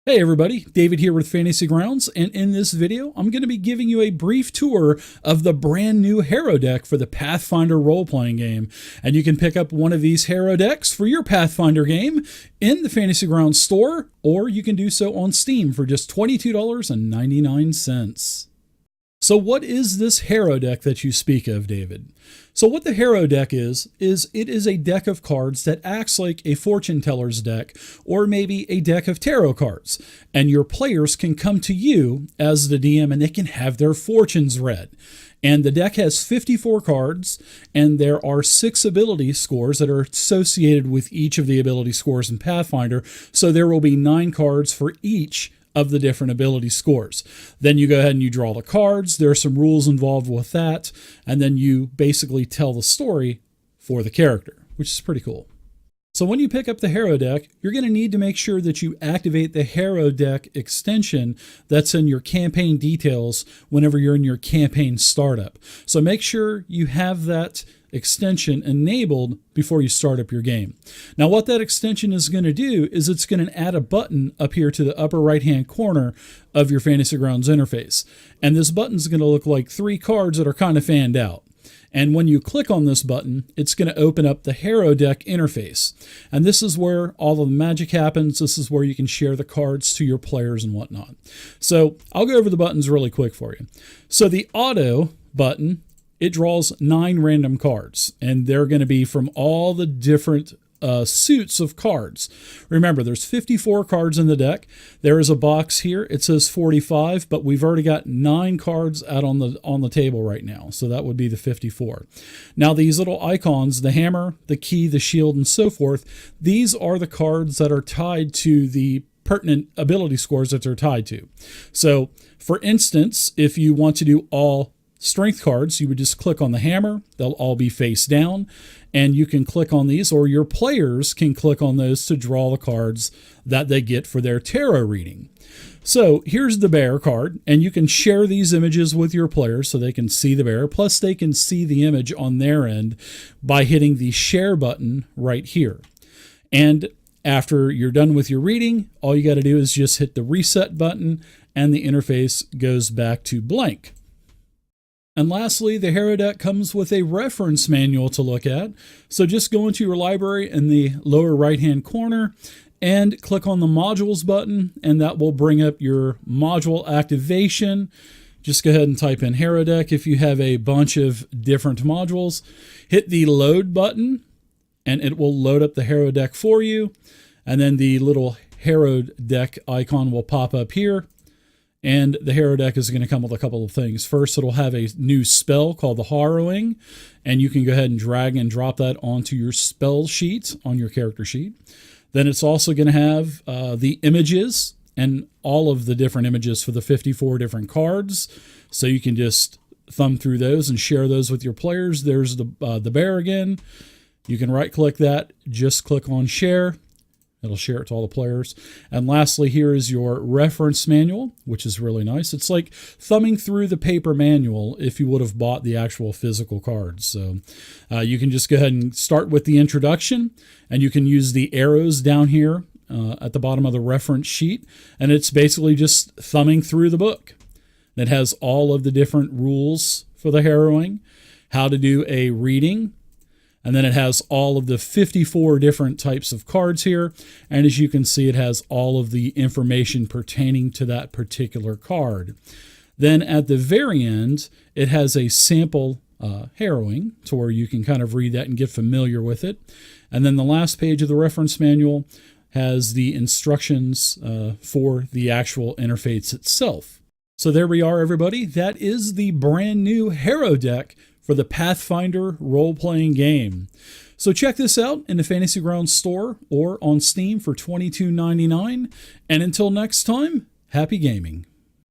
Hey everybody, David here with Fantasy Grounds, and in this video, I'm going to be giving you a brief tour of the brand new Harrow Deck for the Pathfinder role-playing game. And you can pick up one of these Harrow Decks for your Pathfinder game in the Fantasy Grounds store, or you can do so on Steam for just $22.99. So what is this Harrow Deck that you speak of, David? So what the Harrow Deck is it is a deck of cards that acts like a fortune teller's deck, or maybe a deck of tarot cards. And your players can come to you as the DM and they can have their fortunes read. And the deck has 54 cards, and there are 6 ability scores that are associated with each of the ability scores in Pathfinder. So there will be 9 cards for each of the different ability scores. Then you go ahead and you draw the cards. There are some rules involved with that. And then you basically tell the story for the character, which is pretty cool. So when you pick up the Harrow Deck, you're going to need to make sure that you activate the Harrow Deck extension that's in your campaign details whenever you're in your campaign startup. So make sure you have that extension enabled before you start up your game. Now what that extension is going to do is it's going to add a button up here to the upper right hand corner of your Fantasy Grounds interface. And this button is going to look like 3 cards that are kind of fanned out. And when you click on this button, it's going to open up the Harrow Deck interface. And this is where all of the magic happens. This is where you can share the cards to your players and whatnot. So I'll go over the buttons really quick for you. So the auto button, it draws 9 random cards, and they're going to be from all the different suits of cards. Remember, there's 54 cards in the deck. There is a box here. It says 45, but we've already got 9 cards out on the table right now. So that would be the 54. Now these little icons, the hammer, the key, the shield, and so forth, these are the cards that are tied to the pertinent ability scores that they're tied to. So for instance, if you want to do all strength cards, you would just click on the hammer. They'll all be face down, and you can click on these, or your players can click on those to draw the cards that they get for their tarot reading. So here's the bear card, and you can share these images with your players so they can see the bear, plus they can see the image on their end by hitting the share button right here. And after you're done with your reading, all you got to do is just hit the reset button, and the interface goes back to blank. And lastly, the Harrow Deck comes with a reference manual to look at. So just go into your library in the lower right-hand corner and click on the modules button, and that will bring up your module activation. Just go ahead and type in Harrow Deck if you have a bunch of different modules. Hit the load button, and it will load up the Harrow Deck for you. And then the little Harrow Deck icon will pop up here. And the Harrow Deck is going to come with a couple of things. First, it'll have a new spell called the Harrowing, and you can go ahead and drag and drop that onto your spell sheet, on your character sheet. Then it's also going to have the images and all of the different images for the 54 different cards. So you can just thumb through those and share those with your players. There's the bear again. You can right-click that, just click on Share. It'll share it to all the players. And lastly, here is your reference manual, which is really nice. It's like thumbing through the paper manual if you would have bought the actual physical cards. So you can just go ahead and start with the introduction, and you can use the arrows down here at the bottom of the reference sheet. And it's basically just thumbing through the book. It has all of the different rules for the harrowing, how to do a reading, and then it has all of the 54 different types of cards here. And as you can see, it has all of the information pertaining to that particular card. Then at the very end, it has a sample harrowing to where you can kind of read that and get familiar with it. And then the last page of the reference manual has the instructions for the actual interface itself. So there we are, everybody. That is the brand new Harrow Deck for the Pathfinder role-playing game. So check this out in the Fantasy Grounds store or on Steam for $22.99. And until next time, happy gaming.